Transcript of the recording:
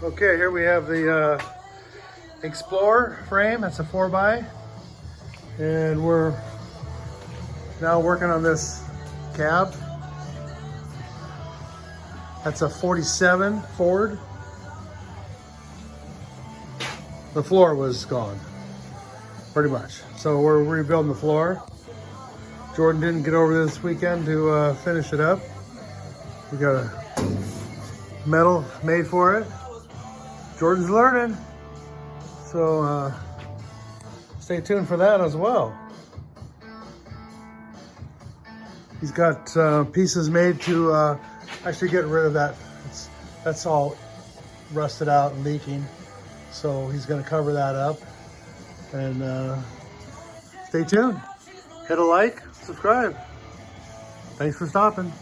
Okay, here we have the Explorer frame. That's a 4x, and we're now working on this cab. That's a 47 Ford. The floor was gone, pretty much. So we're rebuilding the floor. Jordan didn't get over this weekend to finish it up. We got a metal made for it. Jordan's learning. So stay tuned for that as well. He's got pieces made to actually get rid of that. That's all rusted out and leaking. So he's gonna cover that up. And stay tuned. Hit a like, subscribe. Thanks for stopping.